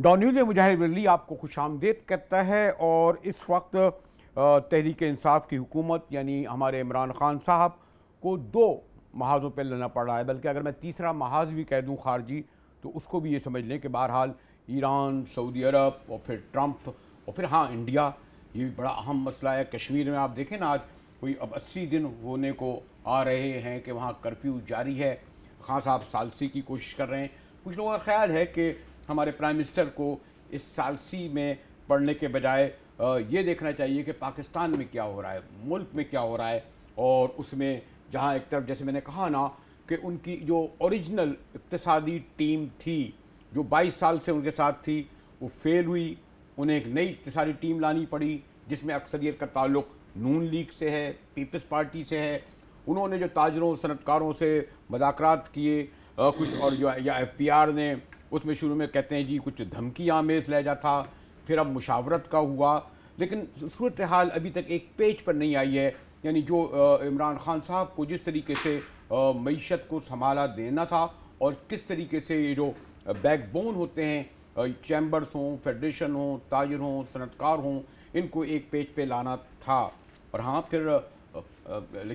Dawn news میں مجاہد ولی آپ کو خوش آمدید کہتا ہے، اور اس وقت تحریک انصاف کی حکومت یعنی ہمارے عمران خان صاحب کو دو محاذوں پہ لڑنا پڑ رہا ہے، بلکہ اگر میں تیسرا محاذ بھی کہہ دوں خارجی تو اس کو بھی یہ سمجھ لیں کہ بہرحال ایران، سعودی عرب اور پھر ٹرمپ اور پھر ہاں انڈیا، یہ بھی بڑا اہم مسئلہ ہے۔ کشمیر میں آپ دیکھیں نا، آج کوئی اب 80 دن ہونے کو آ رہے ہیں کہ وہاں کرفیو جاری ہے۔ خان صاحب ثالثی کی کوشش کر رہے ہیں۔ کچھ لوگوں کا خیال ہے کہ ہمارے پرائم منسٹر کو اس ثالثی میں پڑھنے کے بجائے یہ دیکھنا چاہیے کہ پاکستان میں کیا ہو رہا ہے، ملک میں کیا ہو رہا ہے، اور اس میں جہاں ایک طرف جیسے میں نے کہا نا کہ ان کی جو اوریجنل اقتصادی ٹیم تھی جو 22 سال سے ان کے ساتھ تھی وہ فیل ہوئی، انہیں ایک نئی اقتصادی ٹیم لانی پڑی جس میں اکثریت کا تعلق نون لیگ سے ہے، پیپلز پارٹی سے ہے۔ انہوں نے جو تاجروں صنعت کاروں سے مذاکرات کیے، کچھ اور جو یا ایف پی آر نے اس میں شروع میں کہتے ہیں جی کچھ دھمکی آمیز لہجہ تھا، پھر اب مشاورت کا ہوا، لیکن صورتحال ابھی تک ایک پیج پر نہیں آئی ہے۔ یعنی جو عمران خان صاحب کو جس طریقے سے معیشت کو سنبھالا دینا تھا اور کس طریقے سے یہ جو بیک بون ہوتے ہیں، چیمبرز ہوں، فیڈریشن ہوں، تاجر ہوں، صنعت کار ہوں، ان کو ایک پیج پہ لانا تھا۔ اور ہاں پھر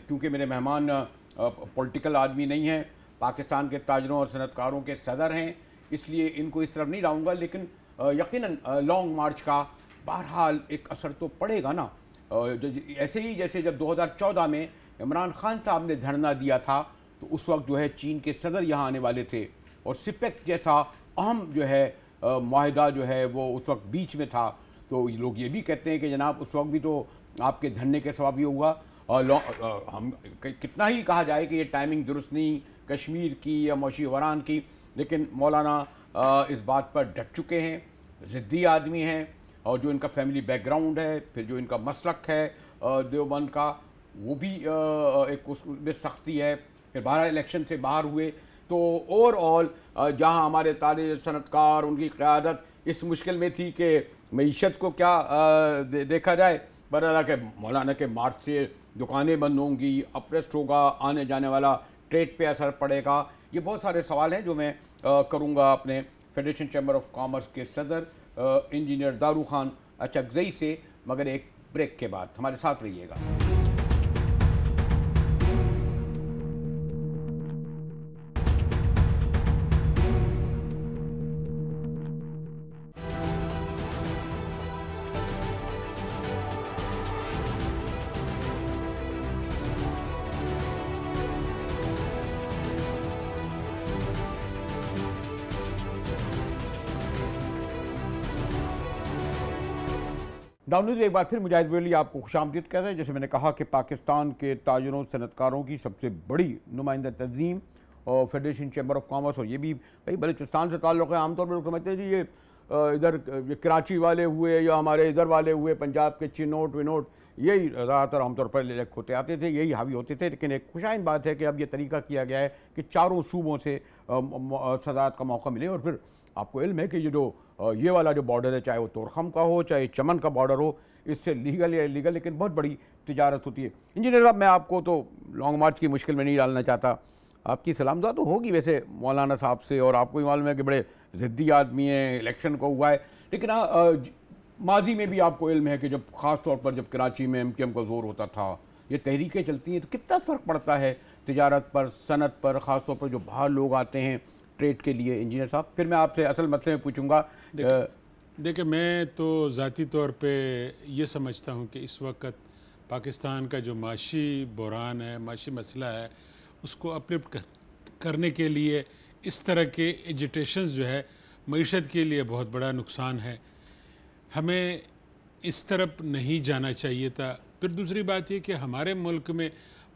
کیونکہ میرے مہمان پولیٹیکل آدمی نہیں ہیں، پاکستان کے تاجروں اور صنعت کاروں کے صدر ہیں، اس لیے ان کو اس طرف نہیں لاؤں گا، لیکن یقیناً لانگ مارچ کا بہرحال ایک اثر تو پڑے گا نا۔ ایسے ہی جیسے جب 2014 میں عمران خان صاحب نے دھرنا دیا تھا تو اس وقت جو ہے چین کے صدر یہاں آنے والے تھے، اور سپیک جیسا اہم جو ہے معاہدہ جو ہے وہ اس وقت بیچ میں تھا، تو لوگ یہ بھی کہتے ہیں کہ جناب اس وقت بھی تو آپ کے دھرنے کے سبب یہ ہوا۔ ہم کتنا ہی کہا جائے کہ یہ ٹائمنگ درست نہیں کشمیر کی یا موشی وران کی، لیکن مولانا اس بات پر ڈٹ چکے ہیں، ضدی آدمی ہیں، اور جو ان کا فیملی بیک گراؤنڈ ہے، پھر جو ان کا مسلک ہے دیوبند کا، وہ بھی ایک اس میں سختی ہے۔ پھر 12 الیکشن سے باہر ہوئے، تو اوور آل جہاں ہمارے تاجر صنعت کار ان کی قیادت اس مشکل میں تھی کہ معیشت کو کیا دیکھا جائے، برحال کہ مولانا کے مارچ سے دکانیں بند ہوں گی، اپریسٹ ہوگا، آنے جانے والا ٹریڈ پہ اثر پڑے گا۔ یہ بہت سارے سوال ہیں جو میں کروں گا اپنے فیڈریشن چیمبر آف کامرس کے صدر انجینئر دارو خان اچکزئی سے، مگر ایک بریک کے بعد۔ ہمارے ساتھ رہیے گا۔ ڈان نیوز ایک بار پھر مجاہد ولی آپ کو خوش آمدید کہتے ہیں۔ جیسے میں نے کہا کہ پاکستان کے تاجروں صنعت کاروں کی سب سے بڑی نمائندہ تنظیم اور فیڈریشن چیمبر آف کامرس، اور یہ بھی بھائی بلوچستان سے تعلق ہے۔ عام طور پر لوگ سمجھتے ہیں جی یہ ادھر یہ کراچی والے ہوئے یا ہمارے ادھر والے ہوئے، پنجاب کے چنوٹ ونوٹ، یہی زیادہ تر عام طور پر الیکٹ ہوتے آتے تھے، یہی حاوی ہوتے تھے، لیکن ایک خوشائن بات ہے کہ اب یہ طریقہ کیا گیا ہے کہ چاروں صوبوں سے صدارت کا موقع ملے۔ اور پھر آپ کو علم ہے کہ یہ والا جو بارڈر ہے، چاہے وہ تورخم کا ہو چاہے چمن کا بارڈر ہو، اس سے لیگل یا لیگل لیکن بہت بڑی تجارت ہوتی ہے۔ انجینئر صاحب، میں آپ کو تو لانگ مارچ کی مشکل میں نہیں ڈالنا چاہتا، آپ کی سلام دعا تو ہوگی ویسے مولانا صاحب سے، اور آپ کو معلوم ہے کہ بڑے ضدی آدمی ہیں، الیکشن کو ہوا ہے، لیکن ماضی میں بھی آپ کو علم ہے کہ جب خاص طور پر جب کراچی میں ایم کیو ایم کا زور ہوتا تھا، یہ تحریکیں چلتی ہیں، تو کتنا فرق پڑتا ہے تجارت پر، صنعت پر، خاص طور پر جو باہر لوگ آتے ہیں ٹریڈ کے لیے۔ انجینئر صاحب پھر میں آپ سے اصل مسئلے میں پوچھوں گا۔ دیکھیں، میں تو ذاتی طور پہ یہ سمجھتا ہوں کہ اس وقت پاکستان کا جو معاشی بحران ہے، معاشی مسئلہ ہے، اس کو اپلفٹ کرنے کے لیے اس طرح کے ایجیٹیشنز جو ہے معیشت کے لیے بہت بڑا نقصان ہے، ہمیں اس طرف نہیں جانا چاہیے تھا۔ پھر دوسری بات یہ کہ ہمارے ملک میں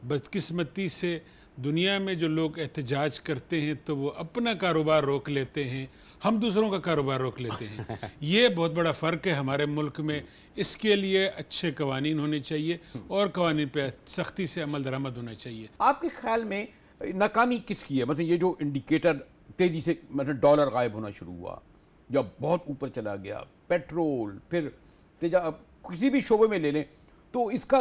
بدقسمتی سے دنیا میں جو لوگ احتجاج کرتے ہیں تو وہ اپنا کاروبار روک لیتے ہیں، ہم دوسروں کا کاروبار روک لیتے ہیں۔ یہ بہت بڑا فرق ہے ہمارے ملک میں۔ اس کے لیے اچھے قوانین ہونے چاہیے اور قوانین پہ سختی سے عمل درآمد ہونا چاہیے۔ آپ کے خیال میں ناکامی کس کی ہے؟ مثلا یہ جو انڈیکیٹر تیزی سے مثلا ڈالر غائب ہونا شروع ہوا، جب بہت اوپر چلا گیا، پیٹرول، پھر کسی بھی شعبے میں لے لیں، تو اس کا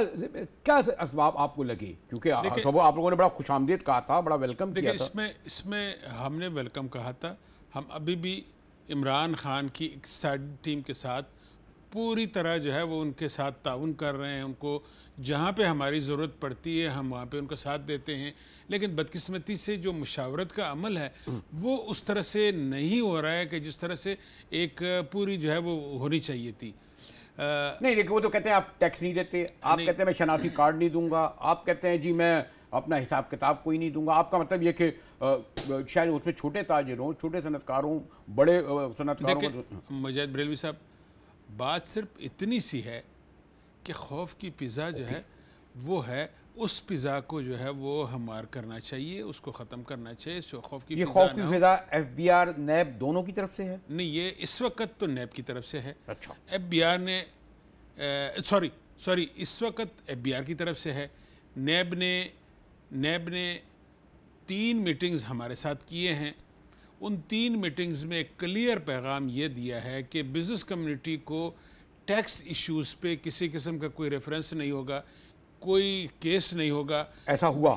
کیا اسباب آپ کو لگے؟ کیونکہ آپ لوگوں نے بڑا خوش آمدید کہا تھا، بڑا ویلکم کیا تھا۔ اس میں ہم نے ویلکم کہا تھا، ہم ابھی بھی عمران خان کی اقتصادی ٹیم کے ساتھ پوری طرح جو ہے وہ ان کے ساتھ تعاون کر رہے ہیں. ان کو جہاں پہ ہماری ضرورت پڑتی ہے ہم وہاں پہ ان کا ساتھ دیتے ہیں, لیکن بدقسمتی سے جو مشاورت کا عمل ہے وہ اس طرح سے نہیں ہو رہا ہے کہ جس طرح سے ایک پوری جو ہے وہ ہونی چاہیے تھی. نہیں لیکن وہ تو کہتے ہیں آپ ٹیکس نہیں دیتے, آپ کہتے ہیں میں شناختی کارڈ نہیں دوں گا, آپ کہتے ہیں جی میں اپنا حساب کتاب کوئی نہیں دوں گا. آپ کا مطلب یہ کہ شاید اس میں چھوٹے تاجروں, چھوٹے صنعت کاروں, بڑے صنعت کاروں. دیکھیں مجاہد بریلوی صاحب, بات صرف اتنی سی ہے کہ خوف کی فضا جو ہے وہ ہے, اس فضا کو جو ہے وہ ہموار کرنا چاہیے, اس کو ختم کرنا چاہیے. خوف کی یہ فضا خوف کی فضا ایف بی آر نیب دونوں کی طرف سے ہے؟ نہیں, یہ اس وقت تو نیب کی طرف سے ہے. اچھا, ایف بی آر نے سوری اس وقت ایف بی آر کی طرف سے ہے. نیب نے 3 میٹنگز ہمارے ساتھ کیے ہیں. ان 3 میٹنگز میں ایک کلیئر پیغام یہ دیا ہے کہ بزنس کمیونٹی کو ٹیکس ایشوز پہ کسی قسم کا کوئی ریفرنس نہیں ہوگا, کوئی کیس نہیں ہوگا. ایسا ہوا؟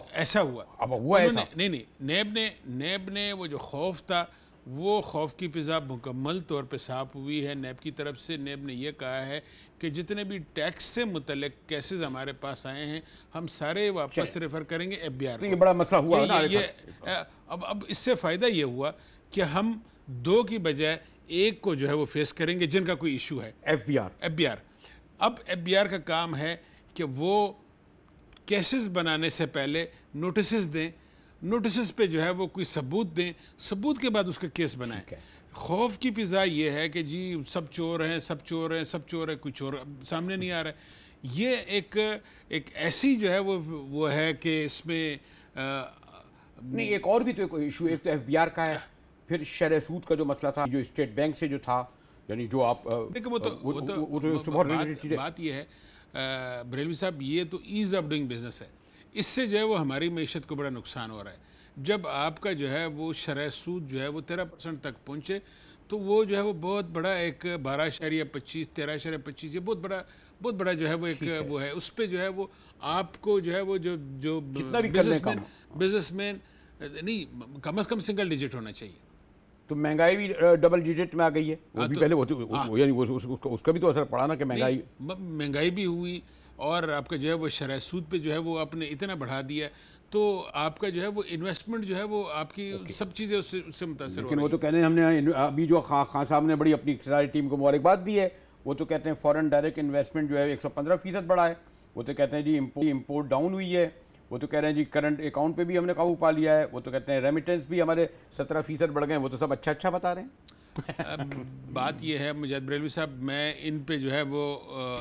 اب ہوا ایسا؟ نہیں, نیب نے وہ جو خوف تھا وہ خوف کی فضا مکمل طور پہ صاف ہوئی ہے. نیب کی طرف سے نیب نے یہ کہا ہے کہ جتنے بھی ٹیکس سے متعلق کیسز ہمارے پاس آئے ہیں ہم سارے واپس ریفر کریں گے ایف بی آر کو. یہ بڑا مسئلہ ہوا نا. اب اس سے فائدہ یہ ہوا کہ ہم 2 کی بجائے 1 کو جو ہے وہ فیس کریں گے جن کا کوئی ایشو ہے. ایف بی آر اب ایف بی آر کا کام ہے کہ وہ کیسز بنانے سے پہلے نوٹسز دیں, نوٹسز پہ جو ہے وہ کوئی ثبوت دیں, ثبوت کے بعد اس کا کیس بنائیں. خوف کی فضا یہ ہے کہ جی سب چور ہیں, کوئی چور سامنے نہیں آ رہا ہے. یہ ایک ایسی جو ہے وہ ہے کہ اس میں نہیں, ایک اور بھی تو کوئی ایشو, ایک تو ایف بی آر کا ہے, پھر شرح سود کا جو مسئلہ تھا جو اسٹیٹ بینک سے جو تھا, یعنی جو آپ دیکھیں بات یہ ہے بریلوی صاحب, یہ تو ایز آف ڈوئنگ بزنس ہے. اس سے جو ہے وہ ہماری معیشت کو بڑا نقصان ہو رہا ہے. جب آپ کا جو ہے وہ شرح سود جو ہے وہ 13% تک پہنچے تو وہ جو ہے وہ بہت بڑا ایک 12.25 13.25 یہ بہت بڑا جو ہے وہ ایک وہ ہے. اس پہ جو ہے وہ آپ کو جو ہے وہ جو بزنس مین نہیں کم از کم سنگل ڈیجٹ ہونا چاہیے. تو مہنگائی بھی ڈبل ڈیجٹ میں آ گئی ہے. وہ بھی پہلے اس کا بھی تو اثر پڑا نا کہ مہنگائی بھی ہوئی, اور آپ کا جو ہے وہ شرح سود پہ جو ہے وہ آپ نے اتنا بڑھا دیا تو آپ کا جو ہے وہ انویسٹمنٹ جو ہے وہ آپ کی سب چیزیں اس سے متاثر ہو رہی ہیں. لیکن وہ تو کہنے ہم نے ابھی جو خان صاحب نے بڑی اپنی اقتصادی ٹیم کو مبارکباد دی ہے, وہ تو کہتے ہیں فورن ڈائریکٹ انویسٹمنٹ جو ہے 115% بڑھا ہے. وہ تو کہتے ہیں جی امپورٹ ڈاؤن ہوئی ہے. وہ تو کہہ رہے ہیں جی کرنٹ اکاؤنٹ پہ بھی ہم نے قابو پا لیا ہے. وہ تو کہتے ہیں ریمیٹنس بھی ہمارے 17% بڑھ گئے ہیں. وہ تو سب اچھا بتا رہے ہیں. بات یہ ہے مجاہد بریلوی صاحب, میں ان پہ جو ہے وہ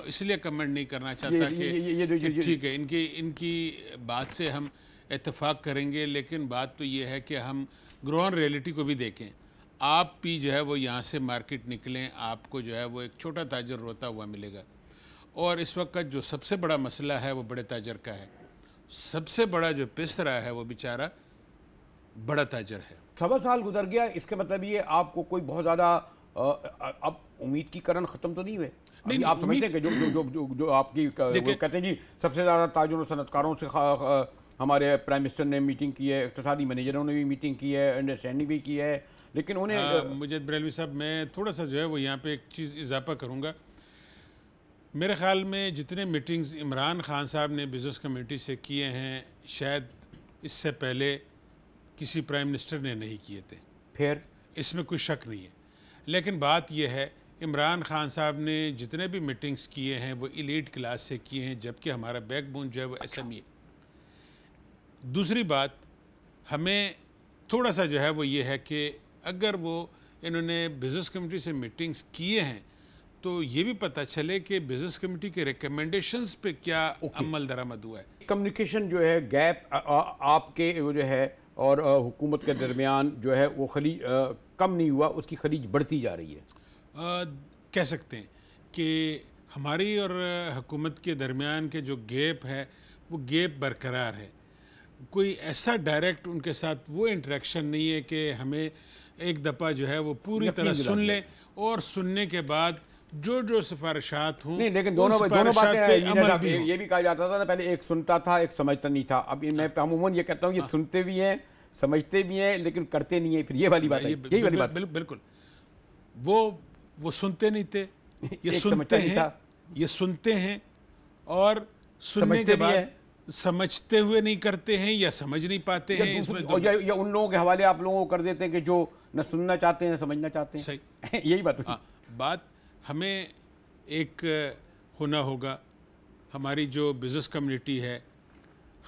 اس لیے کمنٹ نہیں کرنا چاہتا کہ ٹھیک ہے ان کی بات سے ہم اتفاق کریں گے, لیکن بات تو یہ ہے کہ ہم گراؤنڈ ریئلٹی کو بھی دیکھیں. آپ بھی جو ہے وہ یہاں سے مارکیٹ نکلیں, آپ کو جو ہے وہ ایک چھوٹا تاجر روتا ہوا ملے گا. اور اس وقت جو سب سے بڑا مسئلہ ہے وہ بڑے تاجر کا ہے. سب سے بڑا جو پس رہا ہے وہ بیچارہ بڑا تاجر ہے. 1.25 سال گزر گیا, اس کے مطلب یہ آپ کو کوئی بہت زیادہ اب امید کی کرن ختم تو نہیں ہوئے؟ آپ سمجھتے ہیں کہ جو آپ کی کہتے ہیں جی سب سے زیادہ تاجروں و صنعتکاروں سے ہمارے پرائم منسٹر نے میٹنگ کی ہے, اقتصادی مینیجروں نے بھی میٹنگ کی ہے, انڈرسٹینڈنگ بھی کی ہے, لیکن انہیں مجھے بریلوی صاحب میں تھوڑا سا جو ہے وہ یہاں پہ ایک چیز اضافہ کروں گا. میرے خیال میں جتنے میٹنگز عمران خان صاحب نے بزنس کمیونٹی سے کیے ہیں شاید اس سے پہلے کسی پرائم منسٹر نے نہیں کیے تھے. پھر اس میں کوئی شک نہیں ہے, لیکن بات یہ ہے عمران خان صاحب نے جتنے بھی میٹنگز کیے ہیں وہ ایلیٹ کلاس سے کیے ہیں, جبکہ ہمارا بیک بون جو ہے وہ ایس ایم ای ہے. دوسری بات ہمیں تھوڑا سا جو ہے وہ یہ ہے کہ اگر وہ انہوں نے بزنس کمیٹی سے میٹنگز کیے ہیں تو یہ بھی پتہ چلے کہ بزنس کمیٹی کے ریکمنڈیشنز پہ کیا عمل درآمد ہوا ہے. کمیونیکیشن جو ہے گیپ آپ کے جو ہے اور حکومت کے درمیان جو ہے وہ خلیج کم نہیں ہوا, اس کی خلیج بڑھتی جا رہی ہے. کہہ سکتے ہیں کہ ہماری اور حکومت کے درمیان کے جو گیپ ہے وہ گیپ برقرار ہے. کوئی ایسا ڈائریکٹ ان کے ساتھ وہ انٹریکشن نہیں ہے کہ ہمیں ایک دفعہ جو ہے وہ پوری طرح سن لیں اور سننے کے بعد جو سفارشات ہوں. نہیں, لیکن دونوں باتیں یہ بھی کہا جاتا تھا پہلے, ایک سنتا تھا ایک سمجھتا نہیں تھا. اب میں عموماً یہ کہتا ہوں یہ سنتے بھی ہیں سمجھتے بھی ہیں لیکن کرتے نہیں ہیں. پھر یہ والی بات ہے, یہی والی بات. بالکل وہ سنتے نہیں تھے. یہ سنتے ہیں اور سننے کے بعد سمجھتے ہوئے نہیں کرتے ہیں یا سمجھ نہیں پاتے ہیں. اس میں یا ان لوگوں کے حوالے آپ لوگوں کو کر دیتے ہیں کہ جو نہ سننا چاہتے ہیں نہ سمجھنا چاہتے ہیں. صحیح. یہی بات بات ہمیں ایک ہونا ہوگا. ہماری جو بزنس کمیونٹی ہے,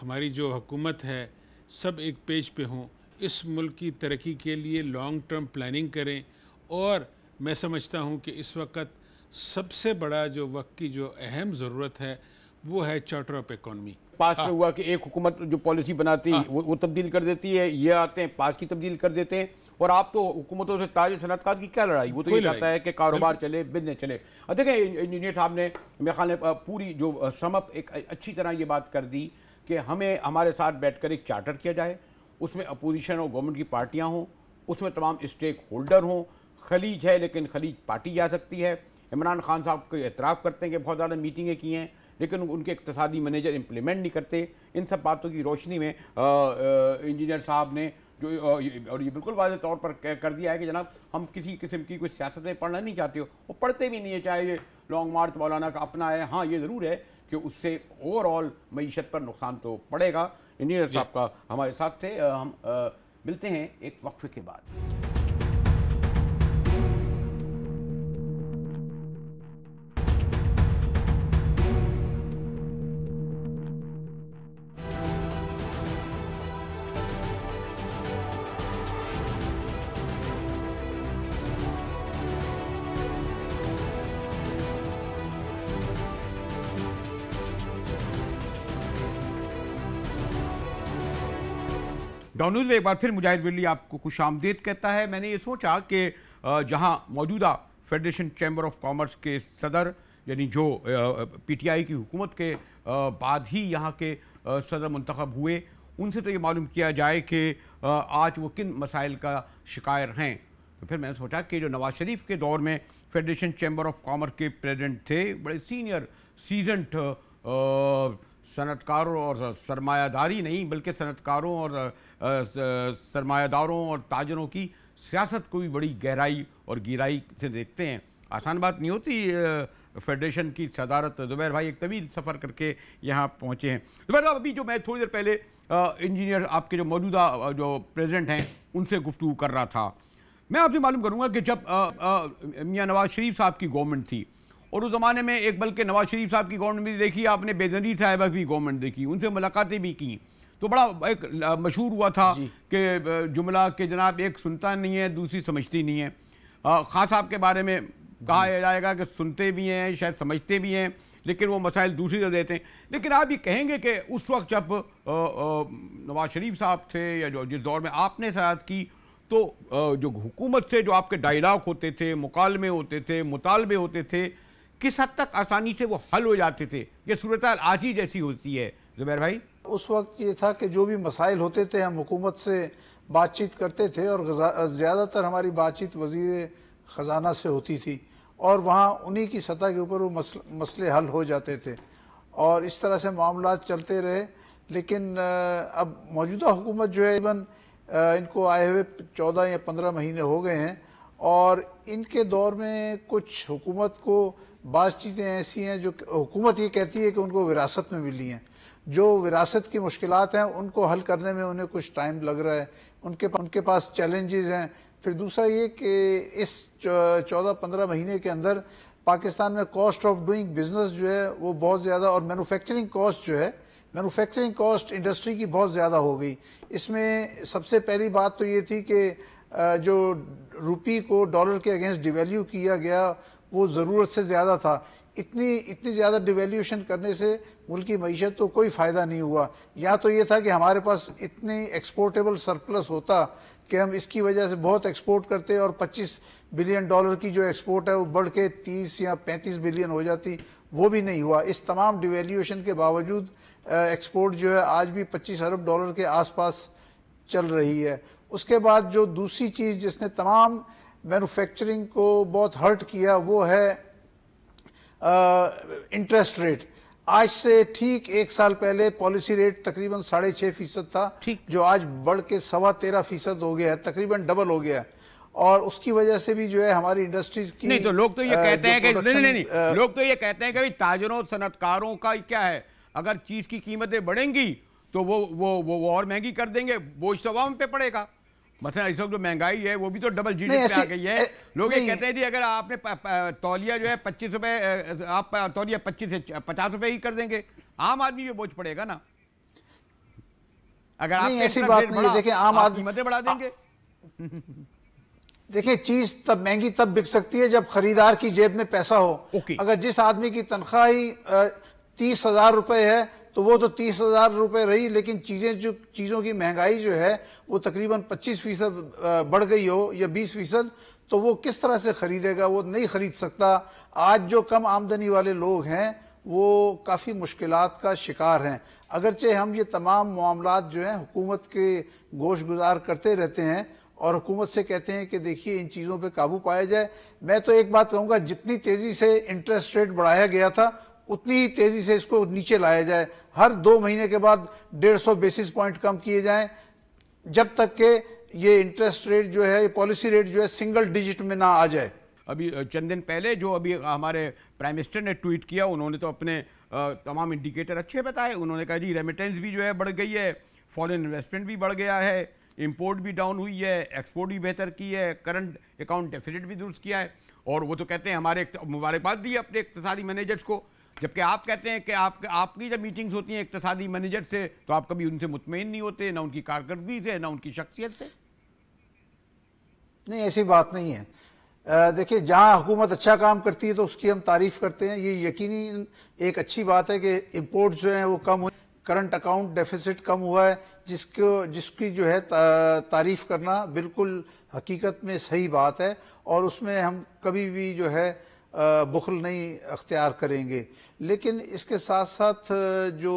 ہماری جو حکومت ہے, سب ایک پیج پہ ہوں, اس ملک کی ترقی کے لیے لانگ ٹرم پلاننگ کریں. اور میں سمجھتا ہوں کہ اس وقت سب سے بڑا جو وقت کی جو اہم ضرورت ہے وہ ہے چارٹر آف اکانومی. پاس میں ہوا کہ ایک حکومت جو پالیسی بناتی ہے وہ تبدیل کر دیتی ہے, یہ آتے ہیں پاس کی تبدیل کر دیتے ہیں. اور آپ تو حکومتوں سے تاج صنعت کار کی کیا لڑائی, وہ تو یہ چاہتا ہے کہ کاروبار چلے, بزنس چلے. دیکھیں انجینئر صاحب نے میرے خیال میں پوری جو سم اپ ایک اچھی طرح یہ بات کر دی کہ ہمیں ہمارے ساتھ بیٹھ کر ایک چارٹر کیا جائے, اس میں اپوزیشن اور گورنمنٹ کی پارٹیاں ہوں, اس میں تمام اسٹیک ہولڈر ہوں. خلیج ہے لیکن خلیج پارٹی جا سکتی ہے. عمران خان صاحب کو اعتراف کرتے ہیں کہ بہت زیادہ میٹنگیں کی ہیں لیکن ان کے اقتصادی منیجر امپلیمنٹ نہیں کرتے. ان سب باتوں کی روشنی میں انجینئر صاحب نے جو اور یہ بالکل واضح طور پر کر دیا ہے کہ جناب ہم کسی قسم کی کوئی سیاستیں پڑھنا نہیں چاہتے ہو, وہ پڑھتے بھی نہیں ہے, چاہے یہ لانگ مارچ مولانا کا اپنا ہے. ہاں یہ ضرور ہے کہ اس سے اوور آل معیشت پر نقصان تو پڑے گا. انجینئر صاحب کا ہمارے ساتھ تھے. ہم ملتے ہیں ایک وقفے کے بعد. ڈاؤن نیوز میں ایک بار پھر مجاہد ولی آپ کو خوش آمدید کہتا ہے. میں نے یہ سوچا کہ جہاں موجودہ فیڈریشن چیمبر آف کامرس کے صدر یعنی جو پی ٹی آئی کی حکومت کے بعد ہی یہاں کے صدر منتخب ہوئے, ان سے تو یہ معلوم کیا جائے کہ آج وہ کن مسائل کا شکار ہیں. تو پھر میں نے سوچا کہ جو نواز شریف کے دور میں فیڈریشن چیمبر آف کامرس کے پریزیڈنٹ تھے, بڑے سینئر سیزنڈ صنعت کاروں اور سرمایہ داری نہیں بلکہ صنعت کاروں اور سرمایہ داروں اور تاجروں کی سیاست کو بھی بڑی گہرائی اور گہرائی سے دیکھتے ہیں. آسان بات نہیں ہوتی فیڈریشن کی صدارت. زبیر بھائی ایک طویل سفر کر کے یہاں پہنچے ہیں. زبیر صاحب ابھی جو میں تھوڑی دیر پہلے انجینئر آپ کے جو موجودہ جو پریزیڈنٹ ہیں ان سے گفتگو کر رہا تھا, میں آپ سے معلوم کروں گا کہ جب میاں نواز شریف صاحب کی گورنمنٹ تھی اور اس زمانے میں ایک بلکہ نواز شریف صاحب کی گورنمنٹ بھی دیکھی, آپ نے بے نظیر صاحبہ کی گورنمنٹ دیکھی, ان سے ملاقاتیں بھی کی, تو بڑا ایک مشہور ہوا تھا کہ جملہ کہ جناب ایک سنتا نہیں ہے دوسری سمجھتی نہیں ہے. خان صاحب کے بارے میں کہا جائے گا کہ سنتے بھی ہیں شاید سمجھتے بھی ہیں لیکن وہ مسائل دوسری طرح دیتے ہیں. لیکن آپ یہ کہیں گے کہ اس وقت جب نواز شریف صاحب تھے یا جو جس دور میں آپ نے سیاست کی تو جو حکومت سے جو آپ کے ڈائلاگ ہوتے تھے, مکالمے ہوتے تھے, مطالبے ہوتے تھے, کس حد تک آسانی سے وہ حل ہو جاتے تھے؟ یہ صورتحال آج ہی جیسی ہوتی ہے زبیر بھائی؟ اس وقت یہ تھا کہ جو بھی مسائل ہوتے تھے ہم حکومت سے بات چیت کرتے تھے اور زیادہ تر ہماری بات چیت وزیر خزانہ سے ہوتی تھی اور وہاں انہی کی سطح کے اوپر وہ مسئلے حل ہو جاتے تھے اور اس طرح سے معاملات چلتے رہے. لیکن اب موجودہ حکومت جو ہے ان کو آئے ہوئے 14 یا 15 مہینے ہو گئے ہیں اور ان کے دور میں کچھ حکومت کو بعض چیزیں ایسی ہیں جو حکومت یہ کہتی ہے کہ ان کو وراثت میں ملی ہیں. جو وراثت کی مشکلات ہیں ان کو حل کرنے میں انہیں کچھ ٹائم لگ رہا ہے, ان کے پاس چیلنجز ہیں. پھر دوسرا یہ کہ اس 14-15 مہینے کے اندر پاکستان میں کاسٹ آف ڈوئنگ بزنس جو ہے وہ بہت زیادہ اور مینوفیکچرنگ کاسٹ جو ہے مینوفیکچرنگ کاسٹ انڈسٹری کی بہت زیادہ ہو گئی. اس میں سب سے پہلی بات تو یہ تھی کہ جو روپی کو ڈالر کے اگینسٹ ڈیویلیو کیا گیا وہ ضرورت سے زیادہ تھا. اتنی زیادہ ڈیویلیوشن کرنے سے ملک کی معیشت تو کوئی فائدہ نہیں ہوا. یا تو یہ تھا کہ ہمارے پاس اتنی ایکسپورٹیبل سرپلس ہوتا کہ ہم اس کی وجہ سے بہت ایکسپورٹ کرتے اور $25 بلین کی جو ایکسپورٹ ہے وہ بڑھ کے 30 یا 35 بلین ہو جاتی. وہ بھی نہیں ہوا. اس تمام ڈیویلیوشن کے باوجود ایکسپورٹ جو ہے آج بھی $25 ارب کے آس پاس چل رہی ہے. اس کے بعد جو دوسری چیز جس نے تمام مینوفیکچرنگ کو بہت ہرٹ کیا وہ ہے انٹرسٹ ریٹ. آج سے ٹھیک 1 سال پہلے پالیسی ریٹ تقریباً 6.5% تھا جو آج بڑھ کے 13.25% ہو گیا ہے, تقریباً ڈبل ہو گیا ہے. اور اس کی وجہ سے بھی جو ہے ہماری انڈسٹریز کی نہیں تو لوگ تو یہ کہتے ہیں کہ نہیں لوگ تو یہ کہتے ہیں کہ تاجروں صنعتکاروں کا کیا ہے، اگر چیز کی قیمتیں بڑھیں گی تو وہ اور مہنگی کر دیں گے، بوجھ تو عوام پہ پڑے گا۔ مثلا اس وقت جو مہنگائی ہے وہ بھی تو ڈبل جی ڈی پہ آ گئی ہے۔ لوگ یہ کہتے ہیں جی اگر آپ نے تولیہ جو ہے 25 روپے، آپ تولیہ 25 سے 50 روپے ہی کر دیں گے، عام آدمی پہ بوجھ پڑے گا نا۔ اگر آپ ایسی بات نہیں ہے، دیکھیں عام آدمی قیمتیں بڑھا دیں گے۔ دیکھیں چیز تب مہنگی تب بک سکتی ہے جب خریدار کی جیب میں پیسہ ہو۔ اگر جس آدمی کی تنخواہ ہی 30,000 روپے ہے تو وہ تو 30,000 روپے رہی، لیکن چیزوں کی مہنگائی جو ہے وہ تقریباً 25% بڑھ گئی ہو یا 20%، تو وہ کس طرح سے خریدے گا؟ وہ نہیں خرید سکتا۔ آج جو کم آمدنی والے لوگ ہیں وہ کافی مشکلات کا شکار ہیں، اگرچہ ہم یہ تمام معاملات جو ہیں حکومت کے گوش گزار کرتے رہتے ہیں اور حکومت سے کہتے ہیں کہ دیکھیے ان چیزوں پہ قابو پایا جائے۔ میں تو ایک بات کہوں گا، جتنی تیزی سے انٹرسٹ ریٹ بڑھایا گیا تھا اتنی ہی تیزی سے اس کو نیچے لایا جائے، ہر 2 مہینے کے بعد 150 بیسس پوائنٹ کم کیے جائیں، جب تک کہ یہ انٹرسٹ ریٹ جو ہے، یہ پالیسی ریٹ جو ہے سنگل ڈیجٹ میں نہ آ جائے۔ ابھی چند دن پہلے جو ابھی ہمارے پرائم منسٹر نے ٹویٹ کیا، انہوں نے تو اپنے تمام انڈیکیٹر اچھے بتائے۔ انہوں نے کہا جی ریمیٹنس بھی جو ہے بڑھ گئی ہے، فارن انویسٹمنٹ بھی بڑھ گیا ہے، امپورٹ بھی ڈاؤن ہوئی ہے، ایکسپورٹ بھی بہتر کی ہے، کرنٹ اکاؤنٹ ڈیفیسٹ بھی درست کیا ہے۔ اور وہ تو کہتے ہیں ہمارے مبارکباد دی اپنے اقتصادی مینیجرز کو، جبکہ آپ کہتے ہیں کہ آپ کی جب میٹنگز ہوتی ہیں اقتصادی مینیجر سے تو آپ کبھی ان سے مطمئن نہیں ہوتے، نہ ان کی کارکردگی سے، نہ ان کی شخصیت سے۔ نہیں ایسی بات نہیں ہے۔ دیکھیں جہاں حکومت اچھا کام کرتی ہے تو اس کی ہم تعریف کرتے ہیں، یہ یقینی ایک اچھی بات ہے کہ امپورٹ جو ہیں وہ کم ہوئے، کرنٹ اکاؤنٹ ڈیفیسٹ کم ہوا ہے، جس کی جو ہے تعریف کرنا بالکل حقیقت میں صحیح بات ہے، اور اس میں ہم کبھی بھی جو ہے بخل نہیں اختیار کریں گے۔ لیکن اس کے ساتھ ساتھ جو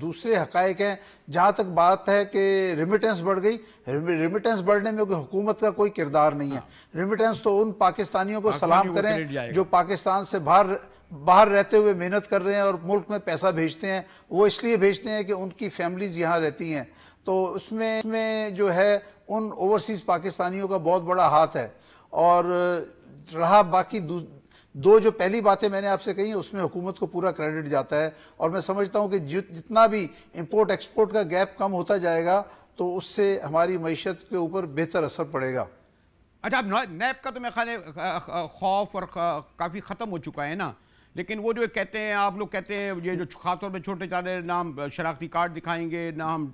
دوسرے حقائق ہیں، جہاں تک بات ہے کہ ریمیٹنس بڑھ گئی، ریمیٹنس بڑھنے میں کوئی حکومت کا کوئی کردار نہیں ہے۔ ریمیٹنس تو ان پاکستانیوں کو سلام کریں جو پاکستان سے باہر رہتے ہوئے محنت کر رہے ہیں اور ملک میں پیسہ بھیجتے ہیں، وہ اس لیے بھیجتے ہیں کہ ان کی فیملیز یہاں رہتی ہیں، تو اس میں جو ہے ان اوورسیز پاکستانیوں کا بہت بڑا ہاتھ ہے۔ اور رہا باقی دو جو پہلی باتیں میں نے آپ سے کہی ہیں، اس میں حکومت کو پورا کریڈٹ جاتا ہے، اور میں سمجھتا ہوں کہ جتنا بھی امپورٹ ایکسپورٹ کا گیپ کم ہوتا جائے گا تو اس سے ہماری معیشت کے اوپر بہتر اثر پڑے گا۔ اچھا، اب نیب کا تو میں خیال خوف اور کافی ختم ہو چکا ہے نا، لیکن وہ جو کہتے ہیں، آپ لوگ کہتے ہیں یہ جو خاص طور پہ چھوٹے چارے نہ ہم شناختی کارڈ دکھائیں گے، نہ ہم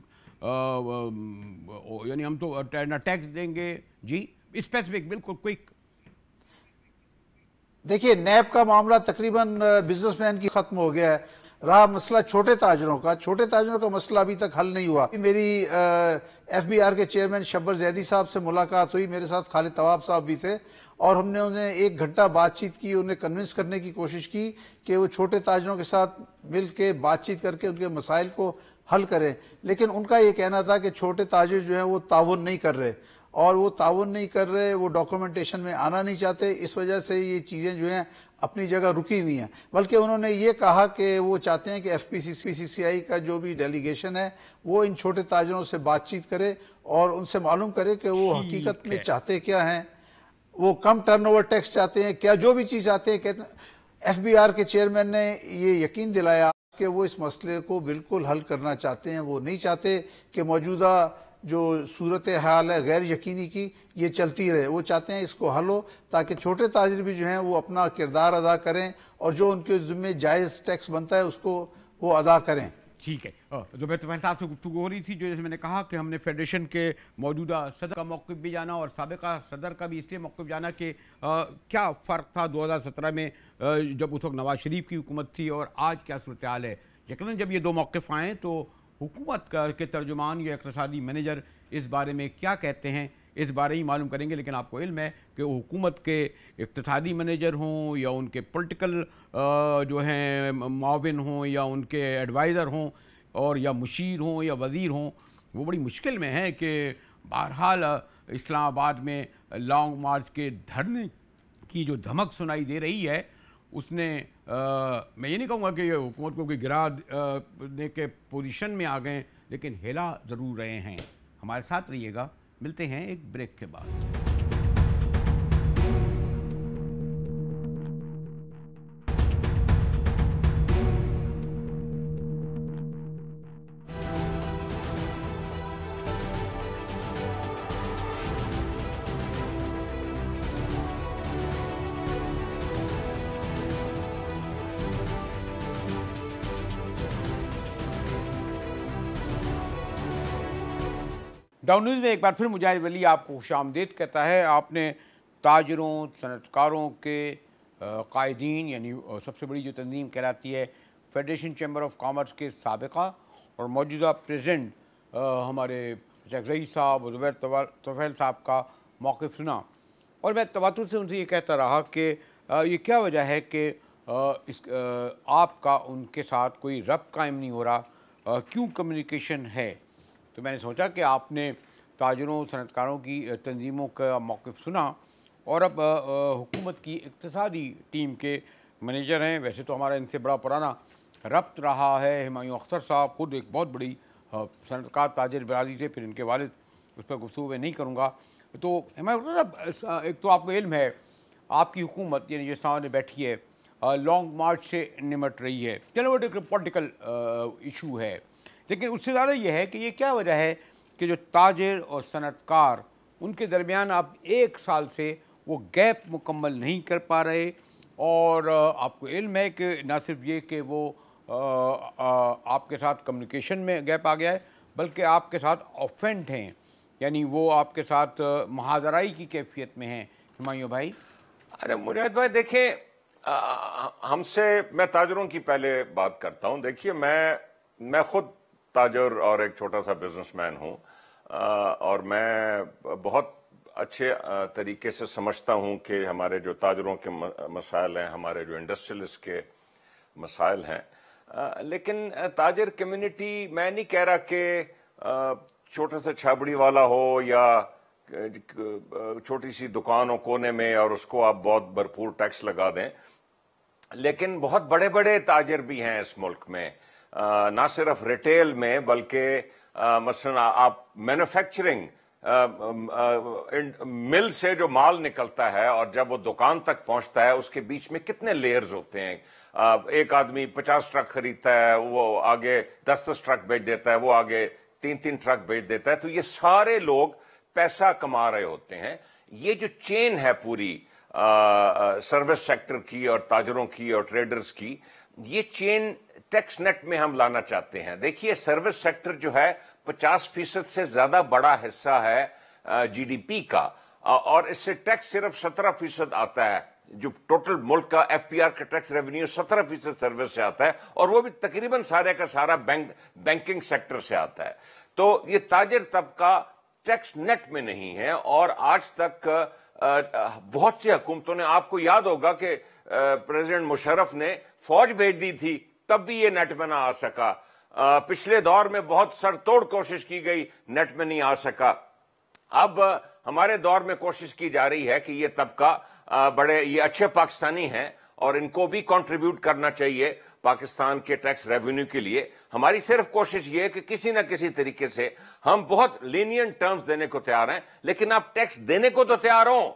یعنی ہم تو نہ ٹیکس دیں گے، جی اسپیسیفک بالکل کوئک۔ دیکھیے نیب کا معاملہ تقریباً بزنس مین کی ختم ہو گیا ہے، رہا مسئلہ چھوٹے تاجروں کا مسئلہ ابھی تک حل نہیں ہوا۔ میری ایف بی آر کے چیئرمین شبر زیدی صاحب سے ملاقات ہوئی، میرے ساتھ خالد طواب صاحب بھی تھے، اور ہم نے انہیں 1 گھنٹہ بات چیت کی، انہیں کنونس کرنے کی کوشش کی کہ وہ چھوٹے تاجروں کے ساتھ مل کے بات چیت کر کے ان کے مسائل کو حل کریں، لیکن ان کا یہ کہنا تھا کہ چھوٹے تاجر جو ہیں وہ تعاون نہیں کر رہے، اور وہ تعاون نہیں کر رہے، وہ ڈاکومنٹیشن میں آنا نہیں چاہتے، اس وجہ سے یہ چیزیں جو ہیں اپنی جگہ رکی ہوئی ہیں۔ بلکہ انہوں نے یہ کہا کہ وہ چاہتے ہیں کہ ایف پی سی سی آئی کا جو بھی ڈیلیگیشن ہے وہ ان چھوٹے تاجروں سے بات چیت کرے اور ان سے معلوم کرے کہ وہ حقیقت میں چاہتے کیا ہیں، وہ کم ٹرن اوور ٹیکس چاہتے ہیں کیا، جو بھی چیز چاہتے ہیں۔ کہتے ہیں ایف بی آر کے چیئرمین نے یہ یقین دلایا کہ وہ اس مسئلے کو بالکل حل کرنا چاہتے ہیں، وہ نہیں چاہتے کہ موجودہ جو صورتحال ہے غیر یقینی کی یہ چلتی رہے، وہ چاہتے ہیں اس کو حل ہو تاکہ چھوٹے تاجر بھی جو ہیں وہ اپنا کردار ادا کریں اور جو ان کے ذمہ جائز ٹیکس بنتا ہے اس کو وہ ادا کریں۔ ٹھیک ہے، زبیر طفیل صاحب سے گفتگو ہو رہی تھی، جو جیسے میں نے کہا کہ ہم نے فیڈریشن کے موجودہ صدر کا موقف بھی جانا اور سابقہ صدر کا بھی اس لیے موقف جانا کہ کیا فرق تھا 2017 میں جب اس وقت نواز شریف کی حکومت تھی اور آج کیا صورتحال ہے۔ یقیناً جب یہ 2 موقف آئیں تو حکومت کے ترجمان یا اقتصادی مینیجر اس بارے میں کیا کہتے ہیں، اس بارے ہی معلوم کریں گے۔ لیکن آپ کو علم ہے کہ وہ حکومت کے اقتصادی مینیجر ہوں یا ان کے پولیٹیکل جو ہیں معاون ہوں یا ان کے ایڈوائزر ہوں اور یا مشیر ہوں یا وزیر ہوں، وہ بڑی مشکل میں ہے کہ بہرحال اسلام آباد میں لانگ مارچ کے دھرنے کی جو دھمک سنائی دے رہی ہے، اس نے میں یہ نہیں کہوں گا کہ یہ حکومت کو کوئی گرا دینے کے پوزیشن میں آ گئے، لیکن ہلا ضرور رہے ہیں۔ ہمارے ساتھ رہیے گا، ملتے ہیں ایک بریک کے بعد۔ ڈاؤن نیوز میں ایک بار پھر مجاہد ولی آپ کو خوش آمدید کہتا ہے. آپ نے تاجروں صنعتکاروں کے قائدین یعنی سب سے بڑی جو تنظیم کہلاتی ہے فیڈریشن چیمبر آف کامرس کے سابقہ اور موجودہ پریزیڈنٹ ہمارے شیخ ظہیر صاحب اور زبیر طفیل صاحب کا موقف سنا, اور میں تواتر سے ان سے یہ کہتا رہا کہ یہ کیا وجہ ہے کہ آپ کا ان کے ساتھ کوئی ربط قائم نہیں ہو رہا, کیوں کمیونیکیشن ہے. تو میں نے سوچا کہ آپ نے تاجروں صنعتکاروں کی تنظیموں کا موقف سنا اور اب حکومت کی اقتصادی ٹیم کے منیجر ہیں. ویسے تو ہمارا ان سے بڑا پرانا ربط رہا ہے. ہمایوں اختر صاحب خود ایک بہت بڑی صنعتکار تاجر برادری سے, پھر ان کے والد, اس پر گفتگو میں نہیں کروں گا. تو ہمایوں اختر صاحب, ایک تو آپ کو علم ہے آپ کی حکومت یعنی جس طرح نے بیٹھی ہے لانگ مارچ سے نمٹ رہی ہے. چلو وہ ایک پولیٹیکل ایشو ہے, لیکن اس سے زیادہ یہ ہے کہ یہ کیا وجہ ہے کہ جو تاجر اور صنعتکار ان کے درمیان آپ ایک سال سے وہ گیپ مکمل نہیں کر پا رہے, اور آپ کو علم ہے کہ نہ صرف یہ کہ وہ آپ کے ساتھ کمیونیکیشن میں گیپ آ گیا ہے بلکہ آپ کے ساتھ آفینڈ ہیں, یعنی وہ آپ کے ساتھ محاذرائی کی کیفیت میں ہیں. ہمایوں بھائی. ارے مجاہد بھائی دیکھیں, ہم سے, میں تاجروں کی پہلے بات کرتا ہوں. دیکھیے میں خود تاجر اور ایک چھوٹا سا بزنس مین ہوں, اور میں بہت اچھے طریقے سے سمجھتا ہوں کہ ہمارے جو تاجروں کے مسائل ہیں, ہمارے جو انڈسٹریلسٹ کے مسائل ہیں. لیکن تاجر کمیونٹی, میں نہیں کہہ رہا کہ چھوٹا سا چھابڑی والا ہو یا چھوٹی سی دکان ہو کونے میں اور اس کو آپ بہت بھرپور ٹیکس لگا دیں, لیکن بہت بڑے بڑے تاجر بھی ہیں اس ملک میں, نہ صرف ریٹیل میں بلکہ مثلا آپ مینوفیکچرنگ مل سے جو مال نکلتا ہے اور جب وہ دکان تک پہنچتا ہے اس کے بیچ میں کتنے لیئرز ہوتے ہیں. ایک آدمی 50 ٹرک خریدتا ہے, وہ آگے 10 ٹرک بیچ دیتا ہے, وہ آگے 3 ٹرک بیچ دیتا ہے. تو یہ سارے لوگ پیسہ کما رہے ہوتے ہیں. یہ جو چین ہے پوری سروس سیکٹر کی اور تاجروں کی اور ٹریڈرز کی, یہ چین ٹیکس نیٹ میں ہم لانا چاہتے ہیں. دیکھیے سروس سیکٹر جو ہے 50% سے زیادہ بڑا حصہ ہے جی ڈی پی کا, اور اس سے ٹیکس صرف 17% آتا ہے. جو ٹوٹل ملک کا ایف پی آر کا ٹیکس ریونیو 17% سروس سے آتا ہے, اور وہ بھی تقریباً سارے کا سارا بینکنگ سیکٹر سے آتا ہے. تو یہ تاجر طبقہ ٹیکس نیٹ میں نہیں ہے, اور آج تک بہت سی حکومتوں نے, آپ کو یاد ہوگا کہ پریزیڈنٹ مشرف نے فوج بھیج دی تھی تب بھی یہ نیٹ میں نہ آ سکا. پچھلے دور میں بہت سر توڑ کوشش کی گئی, نیٹ میں نہیں آ سکا. اب ہمارے دور میں کوشش کی جا رہی ہے کہ یہ طبقہ بڑے, یہ اچھے پاکستانی ہیں اور ان کو بھی کنٹریبیوٹ کرنا چاہیے پاکستان کے ٹیکس ریونیو کے لیے. ہماری صرف کوشش یہ ہے کہ کسی نہ کسی طریقے سے ہم بہت لینینٹ ٹرمز دینے کو تیار ہیں, لیکن آپ ٹیکس دینے کو تو تیار ہوں.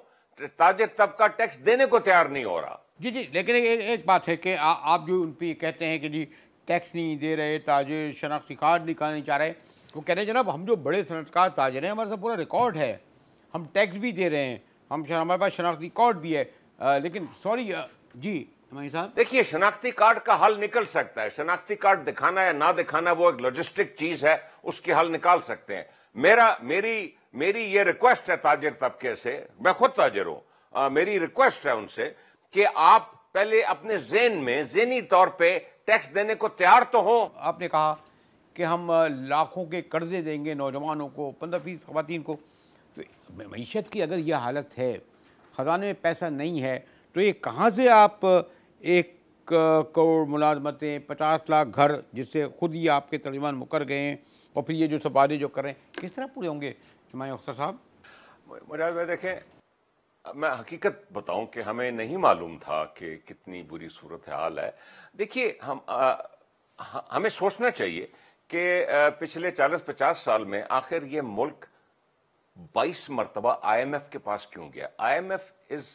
تاجر طبقہ ٹیکس دینے کو تیار نہیں ہو رہا. جی لیکن ایک بات ہے کہ آپ جو ان پہ کہتے ہیں کہ جی ٹیکس نہیں دے رہے, تاجر شناختی کارڈ نکالنا چاہ رہے, وہ کہہ رہے ہیں جناب ہم جو بڑے صنعتکار تاجر ہیں ہمارے ساتھ پورا ریکارڈ ہے, ہم ٹیکس بھی دے رہے ہیں, ہمارے پاس شناختی کارڈ بھی ہے, لیکن سوری. جی ہمایوں صاحب. دیکھیے شناختی کارڈ کا حل نکل سکتا ہے. شناختی کارڈ دکھانا یا نہ دکھانا وہ ایک لاجسٹک چیز ہے, اس کے حل نکال سکتے ہیں. میری یہ ریکویسٹ ہے تاجر طبقے سے, میں خود تاجر ہوں, میری ریکویسٹ ہے ان سے کہ آپ پہلے اپنے ذہن میں ذہنی طور پہ ٹیکس دینے کو تیار تو ہوں. آپ نے کہا کہ ہم لاکھوں کے قرضے دیں گے نوجوانوں کو, 15% خواتین کو. تو معیشت کی اگر یہ حالت ہے, خزانے میں پیسہ نہیں ہے, تو یہ کہاں سے آپ 1 کروڑ ملازمتیں, 50 لاکھ گھر جس سے خود ہی آپ کے ترجمان مکر گئے ہیں, اور پھر یہ جو سب وعدے جو کر رہے ہیں کس طرح پورے ہوں گے؟ ہمایوں اختر صاحب. مجاہد بھائی دیکھیں, میں حقیقت بتاؤں کہ ہمیں نہیں معلوم تھا کہ کتنی بری صورتحال ہے. دیکھیے ہمیں سوچنا چاہیے کہ پچھلے 40-50 سال میں آخر یہ ملک 22 مرتبہ آئی ایم ایف کے پاس کیوں گیا؟ I M F is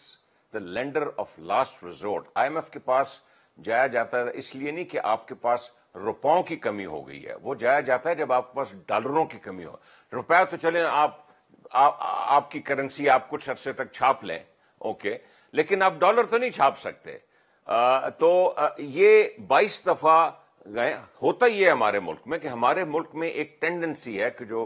the lender of last resort. I M F کے پاس جایا جاتا ہے اس لیے نہیں کہ آپ کے پاس روپوں کی کمی ہو گئی ہے, وہ جایا جاتا ہے جب آپ کے پاس ڈالروں کی کمی ہو. روپیہ تو چلیں آپ کی کرنسی آپ کچھ عرصے تک چھاپ لیں, اوکے, لیکن آپ ڈالر تو نہیں چھاپ سکتے. تو یہ 22 دفعہ گئے. ہوتا یہ ہمارے ملک میں کہ ہمارے ملک میں ایک ٹینڈنسی ہے کہ جو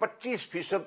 25%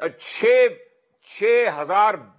6,000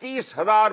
30,000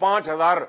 5,000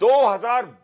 2,000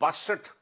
62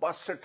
62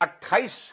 28